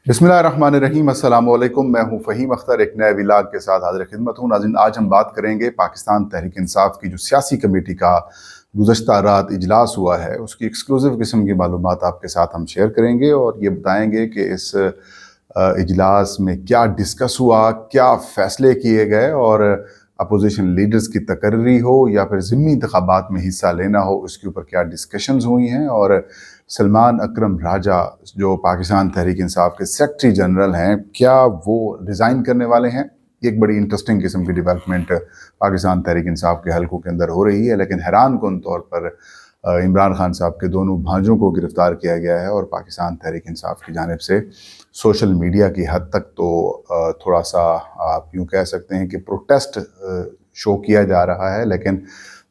बिस्मिल्लाहिर्रहमानिर्रहीम। अस्सलाम वालेकुम। मैं हूं फ़हीम अख्तर, एक नए व्लॉग के साथ हाज़िर खिदमत हूं। नाज़रीन, आज हम बात करेंगे पाकिस्तान तहरीक इंसाफ की जो सियासी कमेटी का गुज़श्ता रात इजलास हुआ है, उसकी एक्सक्लूसिव किस्म की मालूमात आपके साथ हम शेयर करेंगे और ये बताएंगे कि इस इजलास में क्या डिस्कस हुआ, क्या फ़ैसले किए गए और अपोजिशन लीडर्स की तकर्री हो या फिर ज़िमनी इंतखाबात में हिस्सा लेना हो, उसके ऊपर क्या डिस्कशंस हुई हैं। और सलमान अकरम राजा जो पाकिस्तान तहरीक इंसाफ के सेक्रेटरी जनरल हैं, क्या वो रिज़ाइन करने वाले हैं। एक बड़ी इंटरेस्टिंग किस्म की डेवलपमेंट पाकिस्तान तहरीक इंसाफ के हलकों के अंदर हो रही है। लेकिन हैरान कुन तौर पर इमरान खान साहब के दोनों भांजों को गिरफ़्तार किया गया है और पाकिस्तान तहरीक इंसाफ की जानिब से सोशल मीडिया की हद तक तो थोड़ा सा आप यूँ कह सकते हैं कि प्रोटेस्ट शो किया जा रहा है, लेकिन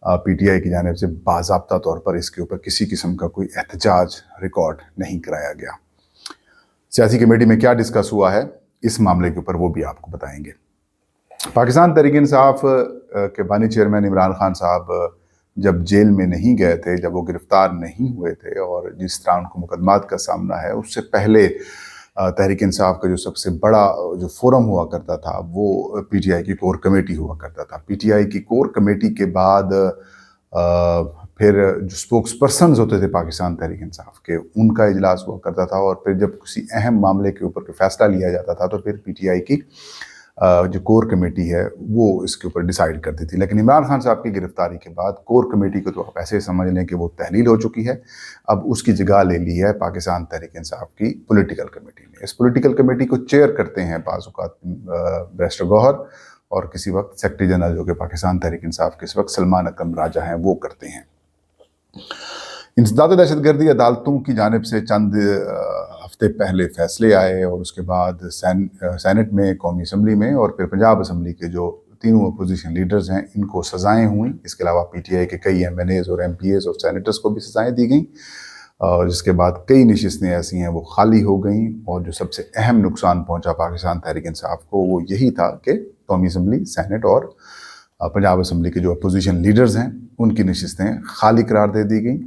पीटीआई की जानिब से बाज़ाब्ता तौर पर इसके ऊपर किसी किस्म का कोई एहतजाज रिकॉर्ड नहीं कराया गया। सियासी कमेटी में क्या डिस्कस हुआ है इस मामले के ऊपर वो भी आपको बताएंगे। पाकिस्तान तहरीक इंसाफ के बानी चेयरमैन इमरान खान साहब जब जेल में नहीं गए थे, जब वो गिरफ़्तार नहीं हुए थे और जिस तरह उनको मुकदमात का सामना है, उससे पहले तहरीक इंसाफ का जो सबसे बड़ा जो फोरम हुआ करता था वो पीटीआई की कोर कमेटी हुआ करता था। पीटीआई की कोर कमेटी के बाद फिर जो स्पोक्स पर्सनस होते थे पाकिस्तान तहरीक इंसाफ के, उनका इजलास हुआ करता था और फिर जब किसी अहम मामले के ऊपर फैसला लिया जाता था तो फिर पीटीआई की जो कोर कमेटी है वो इसके ऊपर डिसाइड करती थी। लेकिन इमरान खान साहब की गिरफ्तारी के बाद कोर कमेटी को तो आप ऐसे समझ लें कि वो तहलील हो चुकी है। अब उसकी जगह ले ली है पाकिस्तान तहरीक इंसाफ की पॉलिटिकल कमेटी ने। इस पॉलिटिकल कमेटी को चेयर करते हैं बाज़ औक़ात बैरिस्टर गौहर और किसी वक्त सेक्रेटरी जनरल जो कि पाकिस्तान तहरीक इंसाफ के इस वक्त सलमान अकरम राजा हैं वो करते हैं। इंसदाद दहशतगर्दी अदालतों की जानिब से चंद हफ्ते पहले फैसले आए और उसके बाद सैनेट में, कौमी असम्बली में और फिर पंजाब असम्बली के जो तीनों अपोजिशन लीडर्स हैं इनको सज़ाएँ हुई। इसके अलावा पीटीआई के कई एमएनएज़ और एमपीएज़ और सैनेटर्स को भी सज़ाएँ दी गई और जिसके बाद कई नशिस्तें ऐसी हैं वो खाली हो गई। और जो सबसे अहम नुकसान पहुँचा पाकिस्तान तहरीक इंसाफ को वो यही था कि कौमी असम्बली, सैनेट और पंजाब असम्बली के जो अपोजिशन लीडर्स हैं उनकी नशिस्तें खाली करार दे दी गई।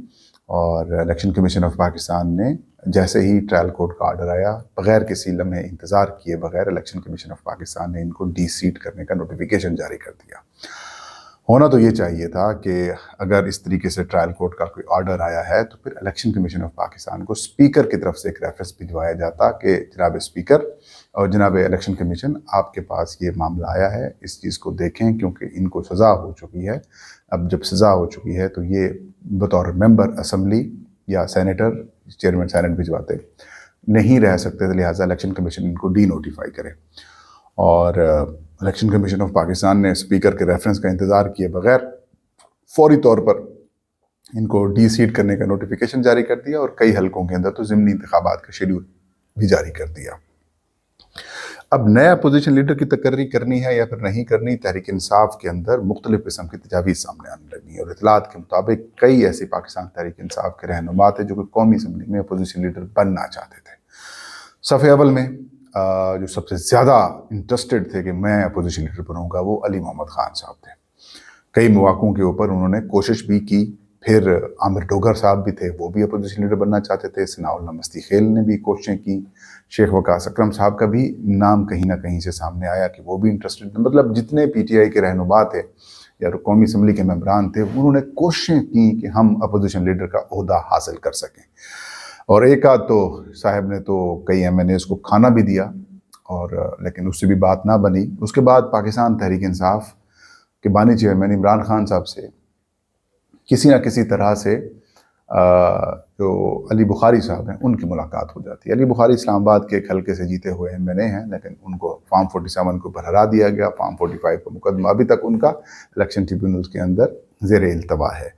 और इलेक्शन कमीशन ऑफ पाकिस्तान ने जैसे ही ट्रायल कोर्ट का आर्डर आया, बग़ैर किसी लम्हे इंतज़ार किए बगैर इलेक्शन कमीशन ऑफ पाकिस्तान ने इनको डी-सीट करने का नोटिफिकेशन जारी कर दिया। होना तो ये चाहिए था कि अगर इस तरीके से ट्रायल कोर्ट का कोई आर्डर आया है तो फिर इलेक्शन कमीशन ऑफ पाकिस्तान को स्पीकर की तरफ से एक रेफरेंस भिजवाया जाता कि जनाब स्पीकर और जनाब इलेक्शन कमीशन, आपके पास ये मामला आया है, इस चीज़ को देखें क्योंकि इनको सज़ा हो चुकी है। अब जब सज़ा हो चुकी है तो ये बतौर मेंबर असम्बली या सेनेटर, चेयरमैन सैनेट भिजवाते नहीं रह सकते थे, लिहाजा इलेक्शन कमीशन इनको डी नोटिफाई करे। और इलेक्शन कमीशन ऑफ पाकिस्तान ने स्पीकर के रेफरेंस का इंतज़ार किए बगैर फौरी तौर पर इनको डी-सीट करने का नोटिफिकेशन जारी कर दिया और कई हलकों के अंदर तो ज़िमनी इंतखाबात का शेड्यूल भी जारी कर दिया। अब नया अपोजिशन लीडर की तकर्री करनी है या फिर नहीं करनी, तहरीक इंसाफ के अंदर मुख्तलिफ़ किस्म की तजावीज़ सामने आने लगी और इतलात के मुताबिक कई ऐसे पाकिस्तान तहरीक इंसाफ के रहनुमा थे जो कि कौमी असम्बली में अपोजिशन लीडर बनना चाहते थे। सफ़े अव्वल में जो सबसे ज़्यादा इंटरेस्टेड थे कि मैं अपोजिशन लीडर बनूंगा वो अली मोहम्मद ख़ान साहब थे। कई मौक़ों के ऊपर उन्होंने कोशिश भी की। फिर आमिर डोगर साहब भी थे, वो भी अपोजिशन लीडर बनना चाहते थे। सनाउल्लाह मस्ती खेल ने भी कोशिशें की। शेख वकास अकरम साहब का भी नाम कहीं ना कहीं से सामने आया कि वो भी इंटरेस्टेड थे। मतलब जितने पीटीआई के रहनुमा थे या कौमी असम्बली के मेंबरान थे उन्होंने कोशिशें की कि हम अपोजिशन लीडर का ओहदा हासिल कर सकें। और एक आध तो साहब ने तो कई एमएनएज़ को खाना भी दिया और लेकिन उससे भी बात ना बनी। उसके बाद पाकिस्तान तहरीक इंसाफ के बानी चेयरमैन इमरान खान साहब से किसी न किसी तरह से जो अली बुखारी साहब हैं उनकी मुलाकात हो जाती है। अली बुखारी इस्लामाबाद के एक हल्के से जीते हुए एमएनए हैं, लेकिन उनको फॉर्म 47 के ऊपर हरा दिया गया। फॉर्म 45 का मुकदमा अभी तक उनका इलेक्शन ट्रिब्यूनल्स के अंदर ज़ेर इल्तवा है।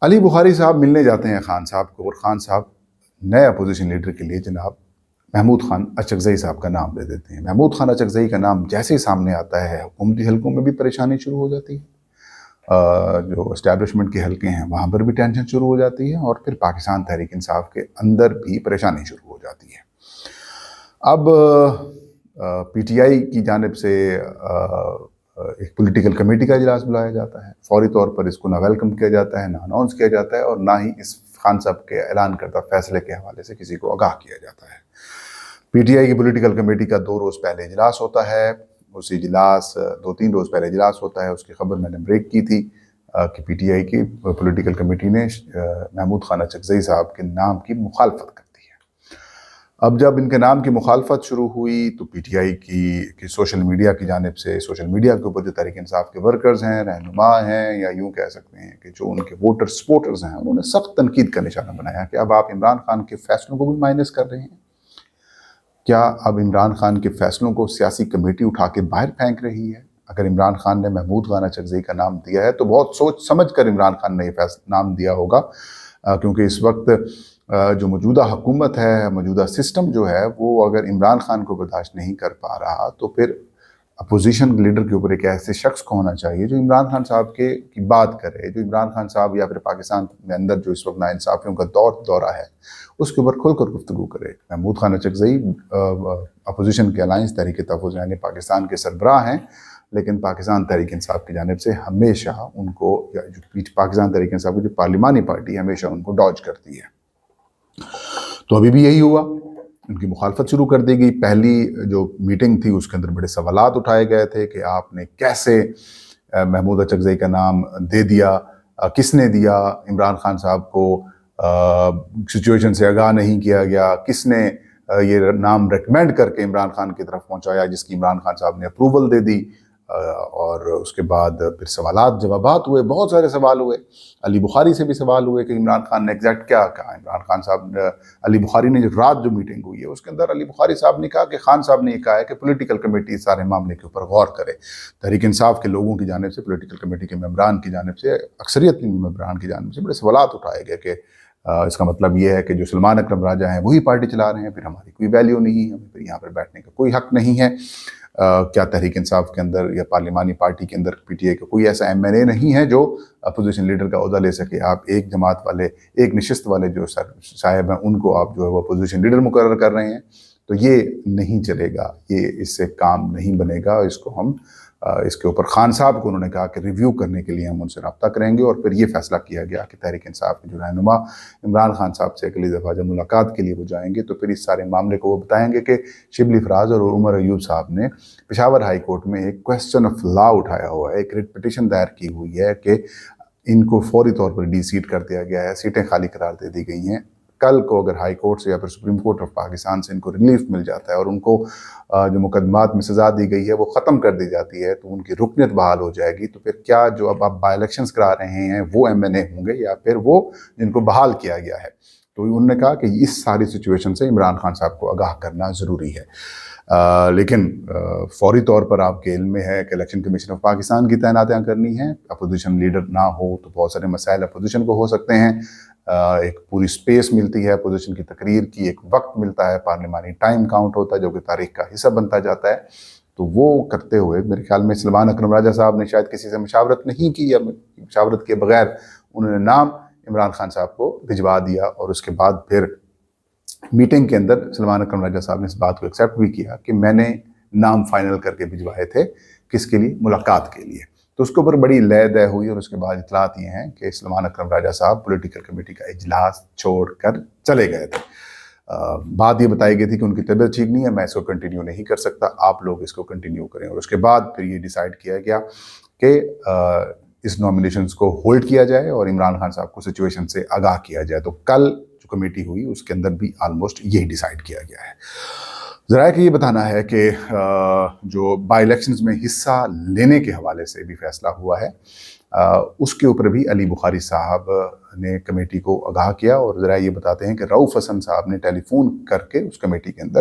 अली बुखारी साहब मिलने जाते हैं खान साहब को और खान साहब नए अपोजिशन लीडर के लिए जनाब महमूद खान अचकज़ई साहब का नाम दे देते हैं। महमूद खान अचकज़ई का नाम जैसे ही सामने आता है हुकूमती हलकों में भी परेशानी शुरू हो जाती है। जो इस्टेब्लिशमेंट के हलके हैं वहाँ पर भी टेंशन शुरू हो जाती है और फिर पाकिस्तान तहरीक इंसाफ के अंदर भी परेशानी शुरू हो जाती है। अब पीटीआई की जानिब से एक पॉलिटिकल कमेटी का इजलास बुलाया जाता है। फौरी तौर पर इसको ना वेलकम किया जाता है, ना अनाउंस किया जाता है और ना ही इस खान साहब के ऐलान करदा फैसले के हवाले से किसी को आगाह किया जाता है। پی ٹی آئی کی پولیٹیکل کمیٹی کا 2 روز پہلے اجلاس ہوتا ہے. اس اجلاس 2-3 روز پہلے اجلاس ہوتا ہے. اس کی خبر میں نے بریک کی تھی کہ پی ٹی آئی کی پولیٹیکل کمیٹی نے محمود خان اچکزئی صاحب کے نام کی مخالفت کر دی ہے. اب جب ان کے نام کی مخالفت شروع ہوئی تو پی ٹی آئی کی سوشل میڈیا کی جانب سے، سوشل میڈیا کے اوپر جو تحریک انصاف کے ورکرز ہیں، رہنما ہیں، یا یوں کہہ سکتے ہیں کہ جو ان کے ووٹر سپورٹرز ہیں، انہوں نے سخت تنقید کا نشانہ بنایا کہ اب آپ عمران خان کے فیصلوں کو بھی مائنس کر رہے ہیں. کیا اب عمران خان کے فیصلوں کو سیاسی کمیٹی اٹھا کے باہر پھینک رہی ہے؟ اگر عمران خان نے محمود خان اچکزئی کا نام دیا ہے تو بہت سوچ سمجھ کر عمران خان نے یہ نام دیا ہوگا، کیونکہ اس وقت جو موجودہ حکومت ہے، موجودہ سسٹم جو ہے، وہ اگر عمران خان کو برداشت نہیں کر پا رہا تو پھر اپوزیشن لیڈر کے اوپر ایک ایسے شخص کو ہونا چاہیے جو عمران خان صاحب کی بات کرے، جو عمران خان صاحب یا پھر پاکستان میں اندر جو اس وقت ناانصافیوں کا دورہ ہے اس کے اوپر کھل کر گفتگو کرے. محمود خان اچکزئی اپوزیشن کے الائنس تحریک تحفظ یعنی پاکستان کے سربراہ ہیں، لیکن پاکستان تحریک انصاف کی جانب سے ہمیشہ ان کو، پاکستان تحریک انصاف کی جو پارلیمانی پارٹی ہمیشہ ان کو ڈاج کرتی ہے. تو ابھی بھی یہی ہوا، ان کی مخالفت شروع کر دی گئی. پہلی جو میٹنگ تھی اس کے اندر بڑے سوالات اٹھائے گئے تھے کہ آپ نے کیسے محمود اچکزئی کا نام دے دیا، کس نے دیا، عمران خان صاحب کو سچویشن سے آگاہ نہیں کیا گیا، کس نے یہ نام ریکمینڈ کر کے عمران خان کی طرف پہنچایا جس کی عمران خان صاحب نے اپروول دے دی. اور اس کے بعد پھر سوالات جوابات ہوئے، بہت سارے سوال ہوئے. علی بخاری سے بھی سوال ہوئے کہ عمران خان نے ایگزیکٹ کیا کہا. عمران خان صاحب، علی بخاری نے جو رات جو میٹنگ ہوئی ہے اس کے اندر علی بخاری صاحب نے کہا کہ خان صاحب نے یہ کہا ہے کہ پولیٹیکل کمیٹی اس سارے معاملے کے اوپر غور کرے. تحریک انصاف کے لوگوں کی جانب سے، پولیٹیکل کمیٹی کے ممبران کی جانب سے، اکثریت کے ممبران کی جانب سے بڑے سوالات اٹھائے گئے کہ اس کا مطلب یہ ہے کہ جو سلمان اکرم راجہ ہیں وہی پارٹی چلا رہے ہیں، پھر ہماری کوئی ویلیو نہیں، ہمیں پھر یہاں پر بیٹھنے کا کوئی حق نہیں ہے. کیا تحریک انصاف کے اندر یا پارلیمانی پارٹی کے اندر پی ٹی آئی کا کوئی ایسا ایم این اے نہیں ہے جو اپوزیشن لیڈر کا عہدہ لے سکے؟ آپ ایک جماعت والے، ایک نشست والے جو صاحب ہیں ان کو آپ جو ہے وہ اپوزیشن لیڈر مقرر کر رہے ہیں. تو یہ نہیں چلے گا، یہ اس سے کام نہیں بنے گا. اس کو ہم اس کے اوپر خان صاحب کو انہوں نے کہا کہ ریویو کرنے کے لیے ہم ان سے رابطہ کریں گے. اور پھر یہ فیصلہ کیا گیا کہ تحریک انصاف کے جو رہنما عمران خان صاحب سے اگلی دفعہ جب ملاقات کے لیے وہ جائیں گے تو پھر اس سارے معاملے کو وہ بتائیں گے کہ شبلی فراز اور عمر ایوب صاحب نے پشاور ہائی کورٹ میں ایک کویسچن آف لا اٹھایا ہوا ہے، ایک ریٹ پٹیشن دائر کی ہوئی ہے کہ ان کو فوری طور پر ڈی سیٹ کر دیا گیا ہے، سیٹیں خالی قرار دے دی گئی ہیں. کل کو اگر ہائی کورٹ سے یا پھر سپریم کورٹ آف پاکستان سے ان کو ریلیف مل جاتا ہے اور ان کو جو مقدمات میں سزا دی گئی ہے وہ ختم کر دی جاتی ہے تو ان کی رکنیت بحال ہو جائے گی. تو پھر کیا جو اب آپ بائی الیکشنز کرا رہے ہیں وہ ایم این اے ہوں گے یا پھر وہ جن کو بحال کیا گیا ہے؟ تو انہوں نے کہا کہ اس ساری سچویشن سے عمران خان صاحب کو آگاہ کرنا ضروری ہے. لیکن فوری طور پر آپ کے علم میں ہے کہ الیکشن کمیشن آف پاکستان کی تعیناتیاں کرنی ہیں. اپوزیشن لیڈر نہ ہو تو بہت سارے مسائل اپوزیشن کو ہو سکتے ہیں. ایک پوری سپیس ملتی ہے اپوزیشن کی تقریر کی، ایک وقت ملتا ہے، پارلیمانی ٹائم کاؤنٹ ہوتا ہے جو کہ تاریخ کا حصہ بنتا جاتا ہے. تو وہ کرتے ہوئے میرے خیال میں سلمان اکرم راجہ صاحب نے شاید کسی سے مشاورت نہیں کی، یا مشاورت کے بغیر انہوں نے نام عمران خان صاحب کو بھجوا دیا. اور اس کے بعد پھر میٹنگ کے اندر سلمان اکرم راجہ صاحب نے اس بات کو ایکسیپٹ بھی کیا کہ میں نے نام فائنل کر کے بھجوائے تھے. کس کے لیے؟ ملاقات کے لیے. تو اس کے اوپر بڑی لے دے ہوئی اور اس کے بعد اطلاعات یہ ہیں کہ سلمان اکرم راجہ صاحب پولیٹیکل کمیٹی کا اجلاس چھوڑ کر چلے گئے تھے. بات یہ بتائی گئی تھی کہ ان کی طبیعت ٹھیک نہیں ہے، میں اس کو کنٹینیو نہیں کر سکتا، آپ لوگ اس کو کنٹینیو کریں. اور اس کے بعد پھر یہ ڈیسائیڈ کیا گیا کہ اس نامینیشنز کو ہولڈ کیا جائے اور عمران خان صاحب کو سچویشن سے آگاہ کیا جائے. تو کل جو کمیٹی ہوئی اس کے اندر بھی آلموسٹ یہی ڈیسائیڈ کیا گیا ہے. ذرائع کہ یہ بتانا ہے کہ جو بائی الیکشنز میں حصہ لینے کے حوالے سے بھی فیصلہ ہوا ہے، اس کے اوپر بھی علی بخاری صاحب نے کمیٹی کو آگاہ کیا. اور ذرائع یہ بتاتے ہیں کہ رؤف حسن صاحب نے ٹیلی فون کر کے اس کمیٹی کے اندر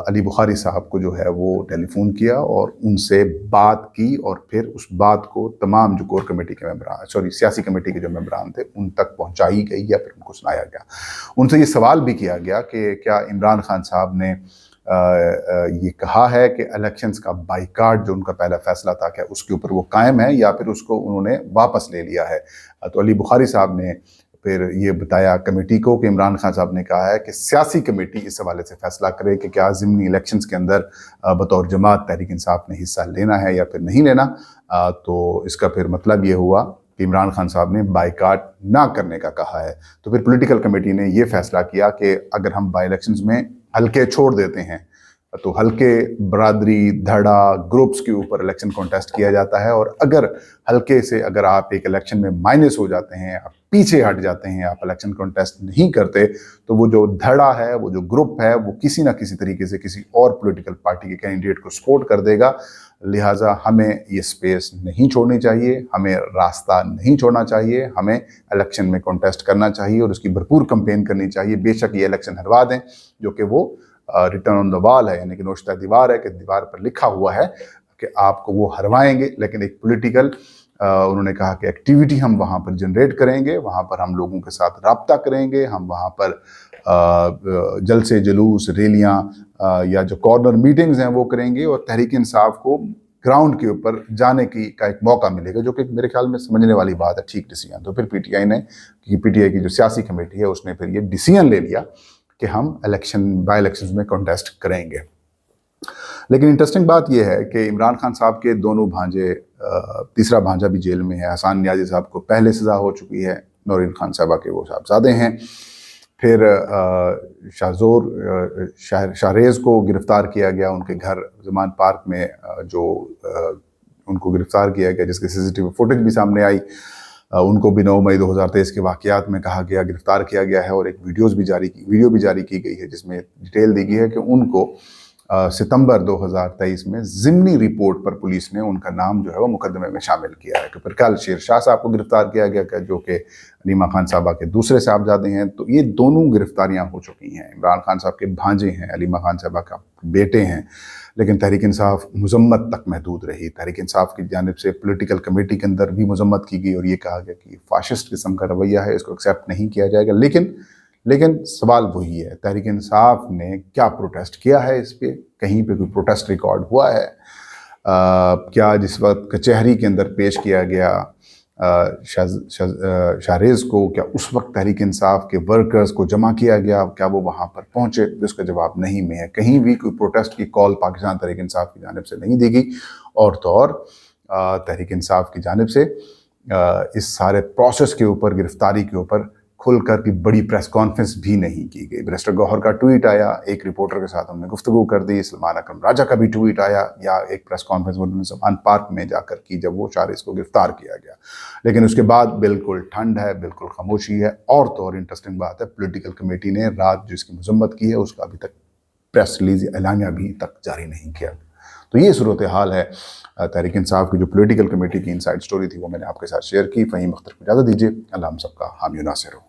علی بخاری صاحب کو جو ہے وہ ٹیلی فون کیا اور ان سے بات کی. اور پھر اس بات کو تمام جو کور کمیٹی کے ممبران، سیاسی کمیٹی کے جو ممبران تھے ان تک پہنچائی گئی یا پھر ان کو سنایا گیا. ان سے یہ سوال بھی کیا گیا کہ کیا عمران خان صاحب نے یہ کہا ہے کہ الیکشنز کا بائیکاٹ جو ان کا پہلا فیصلہ تھا کیا اس کے اوپر وہ قائم ہے یا پھر اس کو انہوں نے واپس لے لیا ہے. تو علی بخاری صاحب نے پھر یہ بتایا کمیٹی کو کہ عمران خان صاحب نے کہا ہے کہ سیاسی کمیٹی اس حوالے سے فیصلہ کرے کہ کیا ضمنی الیکشنز کے اندر بطور جماعت تحریک انصاف نے حصہ لینا ہے یا پھر نہیں لینا. تو اس کا پھر مطلب یہ ہوا کہ عمران خان صاحب نے بائیکاٹ نہ کرنے کا کہا ہے. تو پھر پولیٹیکل کمیٹی نے یہ فیصلہ کیا کہ اگر ہم بائی الیکشنز میں हल्के छोड़ देते हैं, तो हल्के बरादरी, धड़ा, ग्रुप्स के ऊपर इलेक्शन कॉन्टेस्ट किया जाता है। और अगर हल्के से अगर आप एक इलेक्शन में माइनस हो जाते हैं, आप पीछे हट जाते हैं, आप इलेक्शन कॉन्टेस्ट नहीं करते, तो वो जो धड़ा है, वो जो ग्रुप है, वो किसी ना किसी तरीके से किसी और पॉलिटिकल पार्टी के कैंडिडेट को सपोर्ट कर देगा। लिहाजा हमें ये स्पेस नहीं छोड़नी चाहिए, हमें रास्ता नहीं छोड़ना चाहिए, हमें इलेक्शन में कॉन्टेस्ट करना चाहिए और उसकी भरपूर कंपेन करनी चाहिए। बेशक ये इलेक्शन हरवा दें, जो कि वो रिटर्न ऑन द वॉल है, यानी कि नोश्ता दीवार है कि दीवार पर लिखा हुआ है कि आपको वो हरवाएंगे, लेकिन एक पॉलिटिकल उन्होंने कहा कि एक्टिविटी हम वहाँ पर जनरेट करेंगे, वहाँ पर हम लोगों के साथ राब्ता करेंगे, हम वहाँ पर जलसे जुलूस, रैलियाँ या जो कॉर्नर मीटिंग्स हैं वो करेंगे और तहरीक इंसाफ को ग्राउंड के ऊपर जाने का एक मौका मिलेगा, जो कि मेरे ख्याल में समझने वाली बात है, ठीक डिसीजन। तो फिर पीटीआई ने, पीटीआई की जो सियासी कमेटी है उसने फिर ये डिसीजन ले लिया कि हम बाई इलेक्शंस में कॉन्टेस्ट करेंगे। लेकिन इंटरेस्टिंग बात यह है कि इमरान खान साहब के दोनों भांजे, तीसरा भांजा भी जेल में है। हसन नियाज़ी साहब को पहले सज़ा हो चुकी है, नौरीन खान साहबा के वो साहबजादे हैं। फिर शाहरेज़ को गिरफ़्तार किया गया, उनके घर ज़मान पार्क में जो उनको गिरफ़्तार किया गया, जिसकी सीसीटीवी फुटेज भी सामने आई। उनको भी 9 मई 2023 के वाक़यात में कहा गया, गिरफ़्तार किया गया है और एक वीडियो भी जारी की गई है, जिसमें डिटेल दी गई है कि उनको सितंबर 2023 में ज़िमनी रिपोर्ट पर पुलिस ने उनका नाम जो है वो मुकदमे में शामिल किया है। कि फिर कल शेरशाह साहब को गिरफ़्तार किया गया, जो कि हलीमा खान साहबा के दूसरे साहबजादे हैं। तो ये दोनों गिरफ़्तारियाँ हो चुकी हैं। इमरान खान साहब के भांजे हैं, हलीमा खान साहबा का बेटे हैं, लेकिन तहरीक इंसाफ मजम्मत तक महदूद रही। तहरीक इंसाफ की जानिब से पॉलिटिकल कमेटी के अंदर भी मजम्मत की गई और ये कहा गया कि फाशिस्ट किस्म का रवैया है, इसको एक्सेप्ट नहीं किया जाएगा। लेकिन सवाल वही है, तहरीक इंसाफ ने क्या प्रोटेस्ट किया है? इस पर कहीं पे कोई प्रोटेस्ट रिकॉर्ड हुआ है? क्या जिस वक्त कचहरी के अंदर पेश किया गया शाहरेज़ को, क्या उस वक्त तहरीक इंसाफ के वर्कर्स को जमा किया गया? क्या वो वहाँ पर पहुँचे? जिसका जवाब नहीं में है। कहीं भी कोई प्रोटेस्ट की कॉल पाकिस्तान तहरीक इंसाफ की जानिब से नहीं दी गई। और तो और तहरीक इंसाफ की जानिब से इस सारे प्रोसेस के ऊपर, गिरफ्तारी के ऊपर खुलकर की बड़ी प्रेस कॉन्फ्रेंस भी नहीं की गई। बैरिस्टर गौहर का ट्वीट आया, एक रिपोर्टर के साथ हमने गुफ्तगू कर दी। सलमान अकरम राजा का भी ट्वीट आया, या एक प्रेस कॉन्फ्रेंस उन्होंने ज़मान पार्क में जाकर की जब वो शाहरेज़ को गिरफ़्तार किया गया। लेकिन उसके बाद बिल्कुल ठंड है, बिल्कुल खामोशी है। और तो और इंटरेस्टिंग बात है, पॉलिटिकल कमेटी ने रात जिसकी मजम्मत की है उसका अभी तक प्रेस रिलीज एलानिया भी तक जारी नहीं किया। तो ये सूरत हाल है तहरीक इंसाफ की जो पॉलिटिकल कमेटी की इनसाइड स्टोरी थी, वो मैंने आपके साथ शेयर की। फ़हीम अख्तर को इजाज़त दीजिए। अल्लाह हम सबका हामी नासिर हो।